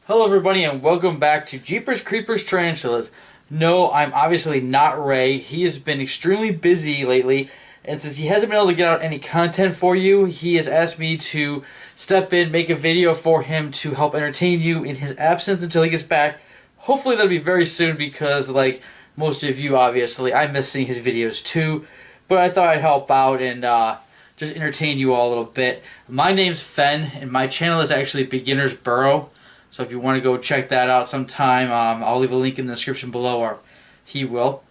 Hello everybody and welcome back to Jeepers Creepers Tarantulas. No, I'm obviously not Ray. He has been extremely busy lately, and since he hasn't been able to get out any content for you, he has asked me to step in, make a video for him to help entertain you in his absence until he gets back. Hopefully that'll be very soon because, like most of you obviously, I miss seeing his videos too, but I thought I'd help out and just entertain you all a little bit. My name's Fen, and my channel is actually Beginner's Burrow. So if you want to go check that out sometime, I'll leave a link in the description below, or he will.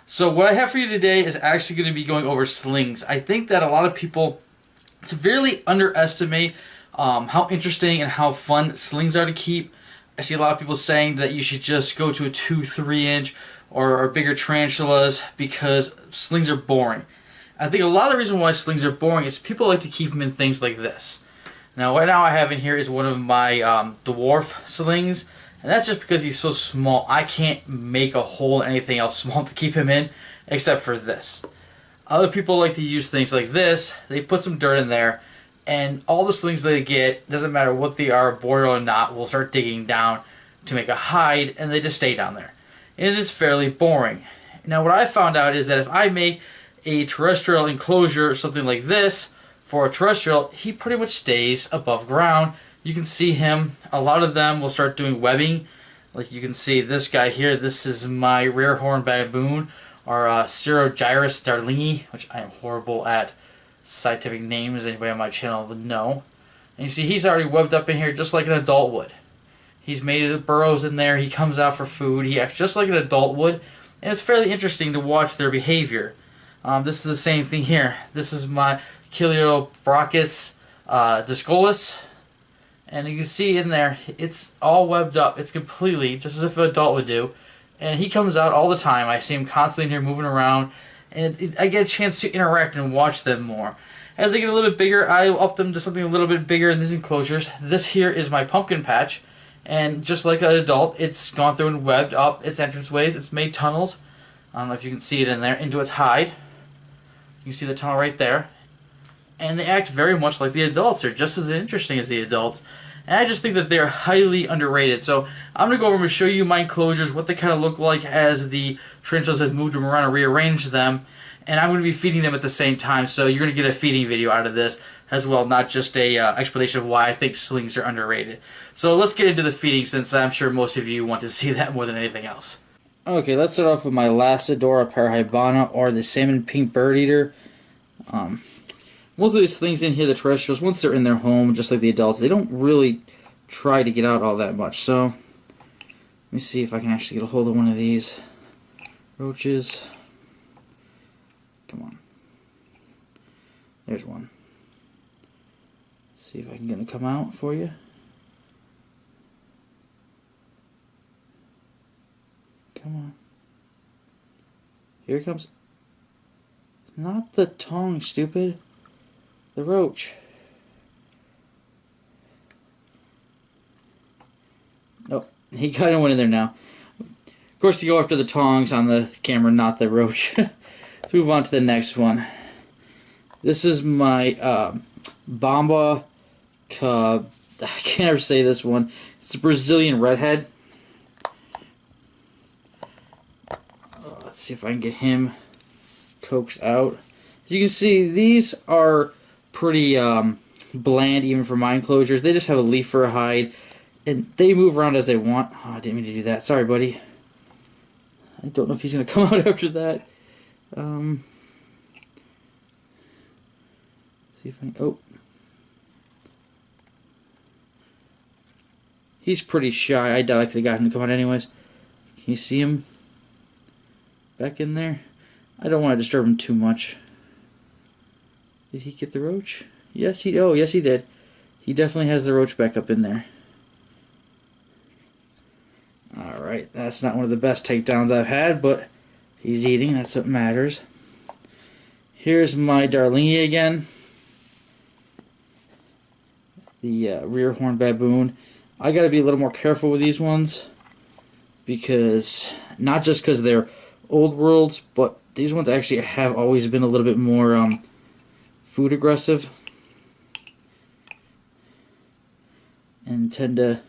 So what I have for you today is actually going to be going over slings. I think that a lot of people severely underestimate how interesting and how fun slings are to keep. I see a lot of people saying that you should just go to a 2-3 inch or bigger tarantulas because slings are boring. I think a lot of the reason why slings are boring is people like to keep them in things like this. Now, right now I have in here is one of my dwarf slings, and that's just because he's so small. I can't make a hole in anything else small to keep him in, except for this. Other people like to use things like this. They put some dirt in there, and all the slings they get, doesn't matter what they are, boreal or not, will start digging down to make a hide, and they just stay down there. And it is fairly boring. Now, what I found out is that if I make a terrestrial enclosure or something like this, for a terrestrial, he pretty much stays above ground. You can see him. A lot of them will start doing webbing. Like you can see this guy here. This is my rare horn baboon, or Cirrogyrus darlingi, which I am horrible at scientific names. Anybody on my channel would know. And you see he's already webbed up in here just like an adult would. He's made burrows in there. He comes out for food. He acts just like an adult would. And it's fairly interesting to watch their behavior. This is the same thing here. This is my Ciliobrachus discolus, and you can see in there it's all webbed up. It's completely just as if an adult would do, and he comes out all the time. I see him constantly in here moving around, and I get a chance to interact and watch them more. As they get a little bit bigger, I up them to something a little bit bigger in these enclosures. This here is my pumpkin patch, and just like an adult, it's gone through and webbed up its entranceways. It's made tunnels. I don't know if you can see it in there, into its hide. You can see the tunnel right there. And they act very much like the adults. They're just as interesting as the adults. And I just think that they're highly underrated. So I'm going to go over and show you my enclosures, what they kind of look like as the tarantulas have moved them around and rearranged them. And I'm going to be feeding them at the same time. So you're going to get a feeding video out of this as well, not just a explanation of why I think slings are underrated. So let's get into the feeding, since I'm sure most of you want to see that more than anything else. Okay, let's start off with my Lacidora parahybana, or the salmon pink bird eater. Most of these things in here, the terrestrials, once they're in their home, just like the adults, they don't really try to get out all that much. So, let me see if I can actually get a hold of one of these roaches. Come on. There's one. Let's see if I can get him to come out for you. Come on. Here he comes. Not the tongue, stupid. The roach. Oh, he kind of went in there now. Of course, you go after the tongs on the camera, not the roach. Let's move on to the next one. This is my Bamba. I can't ever say this one. It's a Brazilian redhead. Let's see if I can get him coaxed out. As you can see, these are pretty bland even for my enclosures. They just have a leaf for a hide, and they move around as they want. Oh, I didn't mean to do that. Sorry, buddy. I don't know if he's going to come out after that. See if I can... Oh. He's pretty shy. I doubt I could have gotten him to come out anyways. Can you see him back in there? I don't want to disturb him too much. Did he get the roach? Yes, yes he did. He definitely has the roach back up in there. Alright, that's not one of the best takedowns I've had, but he's eating, that's what matters. Here's my darlingi again. The rear horn baboon. I gotta be a little more careful with these ones, because, not just because they're old worlds, but these ones actually have always been a little bit more food aggressive. and tend to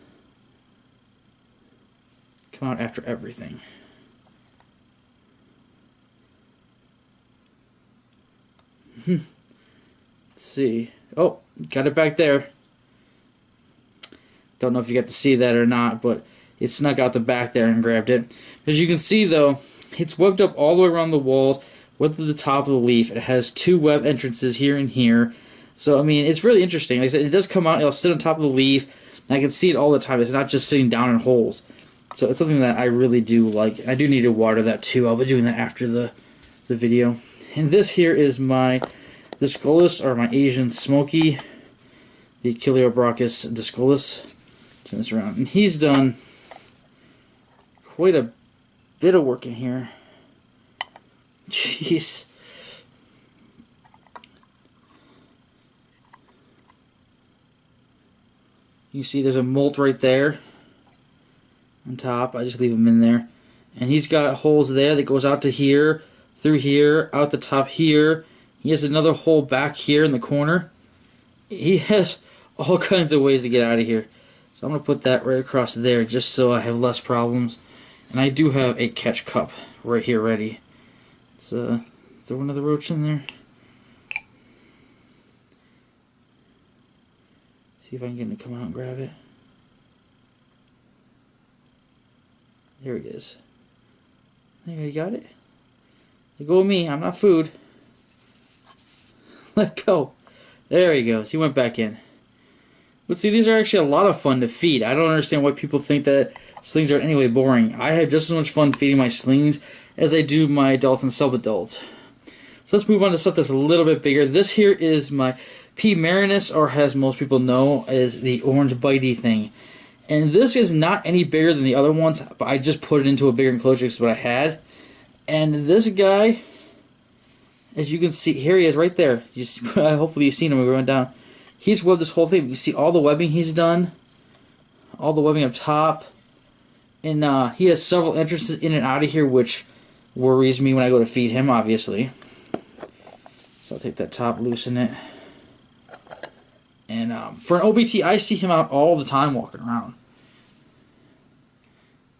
come out after everything. Let's see. Oh, got it back there. Don't know if you got to see that or not, but it snuck out the back there and grabbed it. As you can see, though, it's webbed up all the way around the walls, webbed to the top of the leaf. It has 2 web entrances here and here. So, I mean, it's really interesting. Like I said, it does come out, it'll sit on top of the leaf, and I can see it all the time. It's not just sitting down in holes. So it's something that I really do like. I do need to water that too. I'll be doing that after the video. And this here is my Discolus, or my Asian Smokey, the Achiliobrachus Discolus. Turn this around. And he's done quite a bit of work in here. Jeez. You see there's a molt right there on top. I just leave him in there. And he's got holes there that goes out to here, through here, out the top here. He has another hole back here in the corner. He has all kinds of ways to get out of here. So I'm going to put that right across there just so I have less problems. And I do have a catch cup right here ready. So throw another roach in there. See if I can get him to come out and grab it. There he is. There you got it. Let go of me. I'm not food. Let go. There he goes. He went back in. But see, these are actually a lot of fun to feed. I don't understand why people think that slings are anyway boring. I have just as much fun feeding my slings as I do my adults and sub-adults. So let's move on to stuff that's a little bit bigger. This here is my Pea Marinus, or as most people know, is the orange bitey thing. And this is not any bigger than the other ones, but I just put it into a bigger enclosure because what I had. And this guy, as you can see, here he is right there. Hopefully you've seen him when we went down. He's webbed this whole thing. You see all the webbing he's done. All the webbing up top. And he has several entrances in and out of here, which worries me when I go to feed him, obviously. So I'll take that top, loosen it. And for an OBT, I see him out all the time walking around.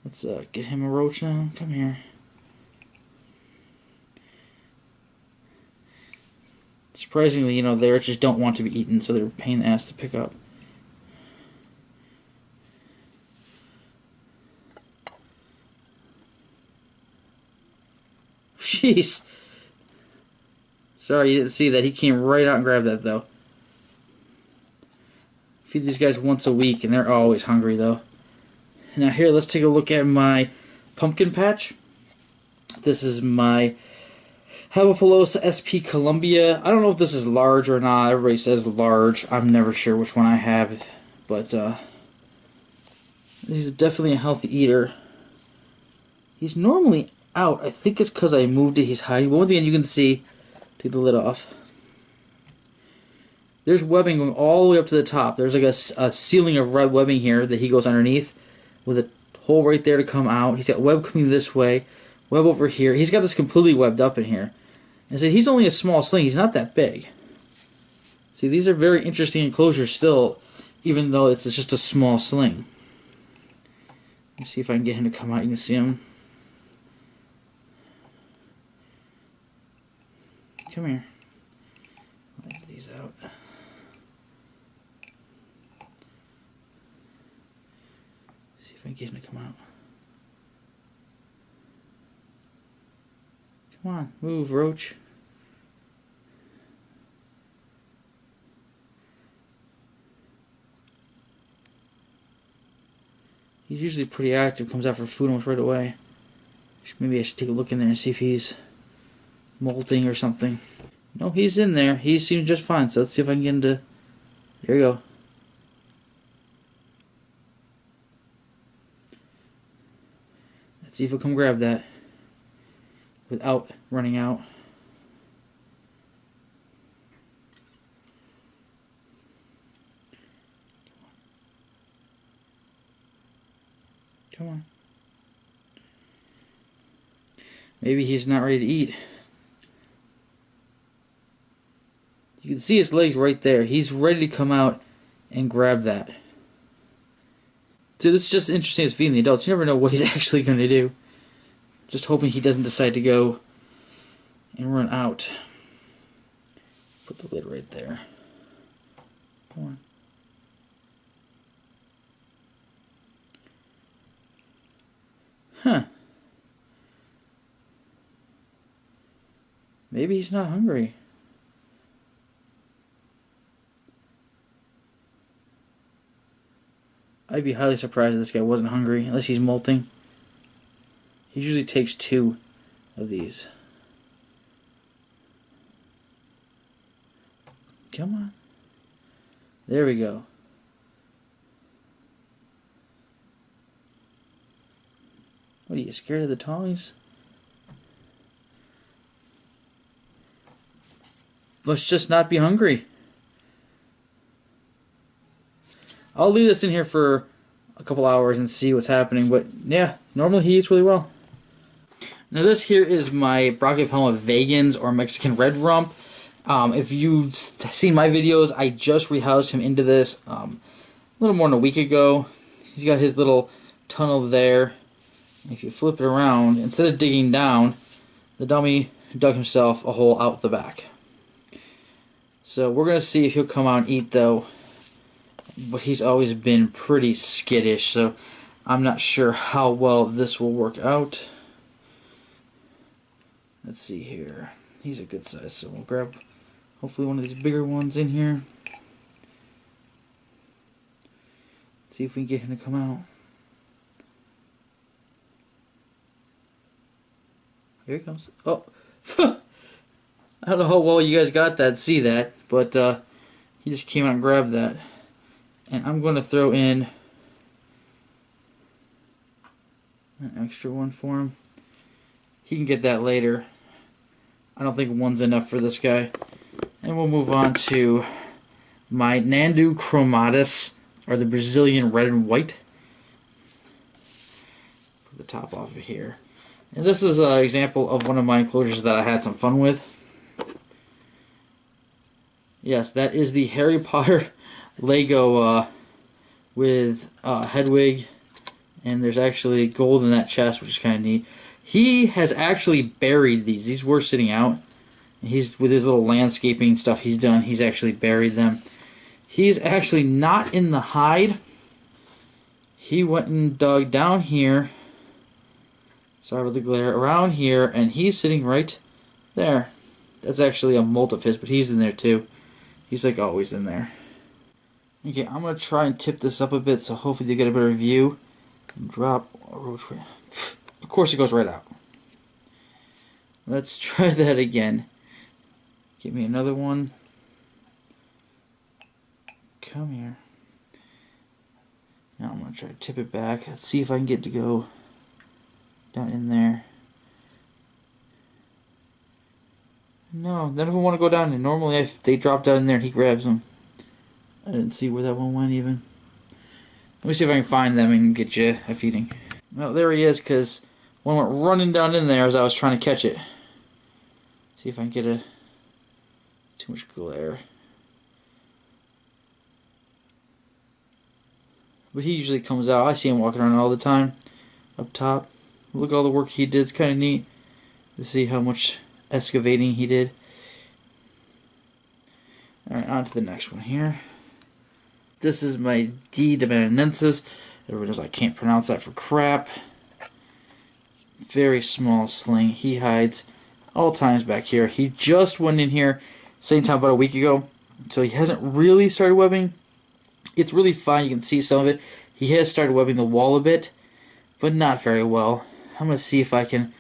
Let's get him a roach now. Come here. Surprisingly, they just don't want to be eaten, so they're a pain in the ass to pick up. Jeez. Sorry you didn't see that. He came right out and grabbed that, though. Feed these guys once a week, and they're always hungry, though. Now here, let's take a look at my pumpkin patch. This is my Habapalosa SP Columbia. I don't know if this is large or not. Everybody says large. I'm never sure which one I have, but he's definitely a healthy eater. He's normally out. I think it's because I moved it. He's hiding. But one thing you can see, take the lid off. There's webbing going all the way up to the top. There's like a ceiling of red webbing here that he goes underneath with a hole right there to come out. He's got web coming this way, web over here. He's got this completely webbed up in here. And so he's only a small sling. He's not that big. See, these are very interesting enclosures still, even though it's just a small sling. Let me see if I can get him to come out. You can see him. Come here. Let these out. See if I can get him to come out. Come on, move, roach. He's usually pretty active, comes out for food almost right away. Maybe I should take a look in there and see if he's molting or something. No, he's in there. He seems just fine, so let's see if I can get him to... There you go. Let's see if he'll come grab that without running out. Come on. Maybe he's not ready to eat. You can see his legs right there. He's ready to come out and grab that. So this is just interesting as feeding the adults. You never know what he's actually going to do. Just hoping he doesn't decide to go and run out. Put the lid right there. Come on. Huh. Maybe he's not hungry. I'd be highly surprised if this guy wasn't hungry, unless he's molting. He usually takes 2 of these. Come on. There we go. What are you, scared of the tongs? Let's just not be hungry. I'll leave this in here for a couple hours and see what's happening, but yeah, normally he eats really well. Now this here is my Brachypelma vagans, or Mexican red rump. If you've seen my videos, I just rehoused him into this a little more than a week ago. He's got his little tunnel there. If you flip it around, instead of digging down, the dummy dug himself a hole out the back. So we're going to see if he'll come out and eat though. But he's always been pretty skittish, so I'm not sure how well this will work out. Let's see here. He's a good size, so we'll grab hopefully one of these bigger ones in here. See if we can get him to come out. Here he comes. Oh! I don't know how well you guys got that, see that, but he just came out and grabbed that. And I'm going to throw in an extra one for him. He can get that later. I don't think one's enough for this guy. And we'll move on to my Nandu chromatus, or the Brazilian red and white. Put the top off of here. And this is an example of one of my enclosures that I had some fun with. Yes, that is the Harry Potter Lego with Hedwig, and there's actually gold in that chest, which is kind of neat. He has actually buried these. These were sitting out, and he's, with his little landscaping stuff he's done, he's actually buried them. He's actually not in the hide. He went and dug down here, sorry about the glare, around here, and he's sitting right there. That's actually a molt of his, but he's in there too. He's like always in there. Okay, I'm going to try and tip this up a bit so hopefully you get a better view. And drop a roach. Of course it goes right out. Let's try that again. Give me another one. Come here. Now I'm going to try to tip it back. Let's see if I can get it to go down in there. No, none of them want to go down. And normally they drop down in there and he grabs them. I didn't see where that one went even. Let me see if I can find them and get you a feeding. Well, there he is, because one went running down in there as I was trying to catch it. See if I can get a... too much glare. But he usually comes out. I see him walking around all the time. Up top. Look at all the work he did. It's kind of neat to see how much excavating he did. Alright, on to the next one here. This is my Dida Manon. Everyone knows I can't pronounce that for crap. Very small sling. He hides all times back here. He just went in here same time about a week ago. So he hasn't really started webbing. It's really fine. You can see some of it. He has started webbing the wall a bit, but not very well. I'm going to see if I can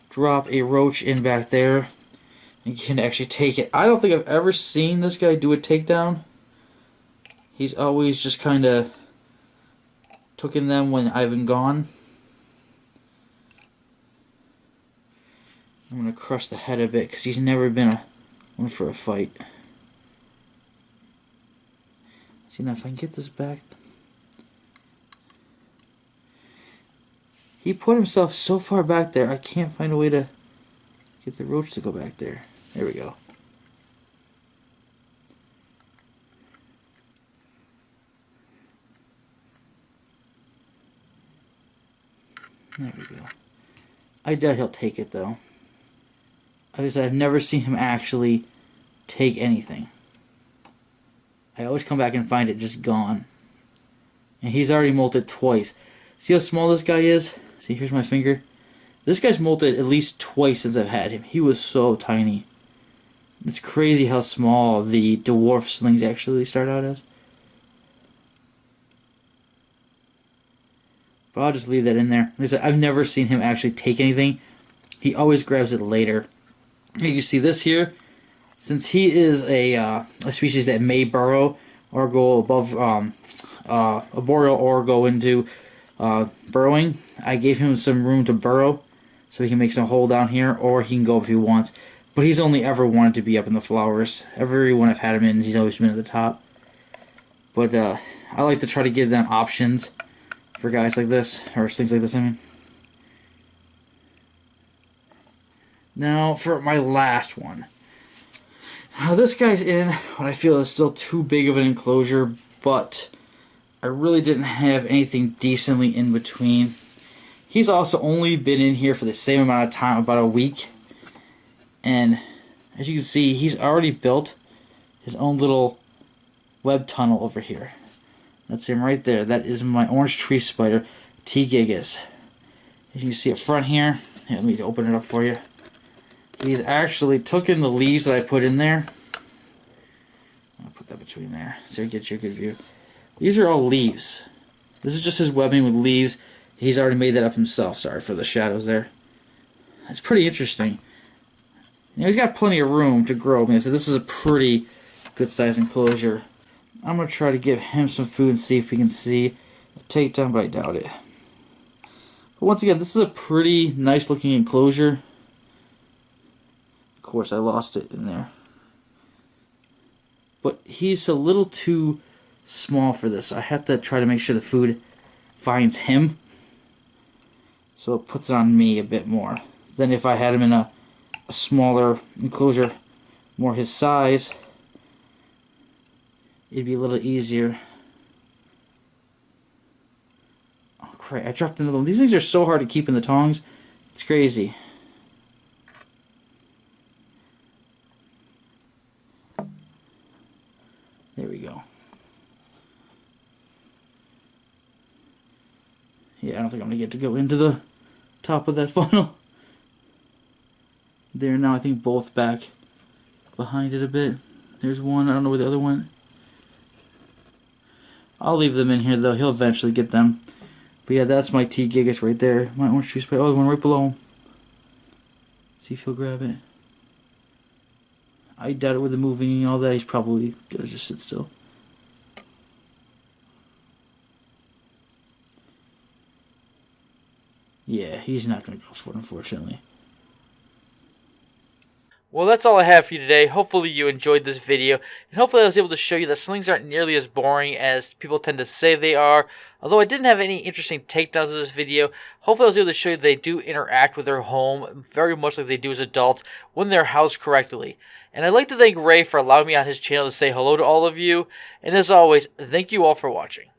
drop a roach in back there and can actually take it. I don't think I've ever seen this guy do a takedown. He's always just kind of taken them when I've been gone. I'm going to crush the head a bit because he's never been one for a fight. See now if I can get this back. He put himself so far back there, I can't find a way to get the roach to go back there. There we go. There we go. I doubt he'll take it, though. I've never seen him actually take anything. I always come back and find it just gone. And he's already molted twice. See how small this guy is? See, here's my finger. This guy's molted at least twice since I've had him. He was so tiny. It's crazy how small the dwarf slings actually start out as. But I'll just leave that in there. Like I said, I've never seen him actually take anything. He always grabs it later. You can see this here. Since he is a species that may burrow or go above arboreal or go into burrowing, I gave him some room to burrow so he can make some hole down here, or he can go up if he wants. But he's only ever wanted to be up in the flowers. Everyone I've had him in, he's always been at the top. But I like to try to give them options for guys like this, or things like this, I mean. Now, for my last one. Now, this guy's in what I feel is still too big of an enclosure, but I really didn't have anything decently in between. He's also only been in here for the same amount of time, about a week. And as you can see, he's already built his own little web tunnel over here. That's him right there. That is my orange tree spider, T. gigas. As you can see up front here, let me open it up for you. He's actually took in the leaves that I put in there. I'll put that between there so you get you a good view. These are all leaves. This is just his webbing with leaves. He's already made that up himself. Sorry for the shadows there. That's pretty interesting. You know, he's got plenty of room to grow. I mean, so this is a pretty good size enclosure. I'm going to try to give him some food and see if we can see a takedown, but I doubt it. But once again, this is a pretty nice looking enclosure. Of course, I lost it in there. But he's a little too small for this. I have to try to make sure the food finds him. So it puts it on me a bit more than if I had him in a smaller enclosure, more his size. It'd be a little easier. Oh crap, I dropped another one. These things are so hard to keep in the tongs. It's crazy. There we go. Yeah, I don't think I'm going to get to go into the top of that funnel. There now, I think both back behind it a bit. There's one, I don't know where the other went. I'll leave them in here though, he'll eventually get them. But yeah, that's my T. gigas right there. My orange tree spider. Oh, the one right below him. See if he'll grab it. I doubt it with the moving and all that. He's probably gonna just sit still. Yeah, he's not gonna go for it, unfortunately. Well, that's all I have for you today. Hopefully you enjoyed this video, and hopefully I was able to show you that slings aren't nearly as boring as people tend to say they are. Although I didn't have any interesting takedowns of this video, hopefully I was able to show you that they do interact with their home very much like they do as adults when they're housed correctly. And I'd like to thank Ray for allowing me on his channel to say hello to all of you, and as always, thank you all for watching.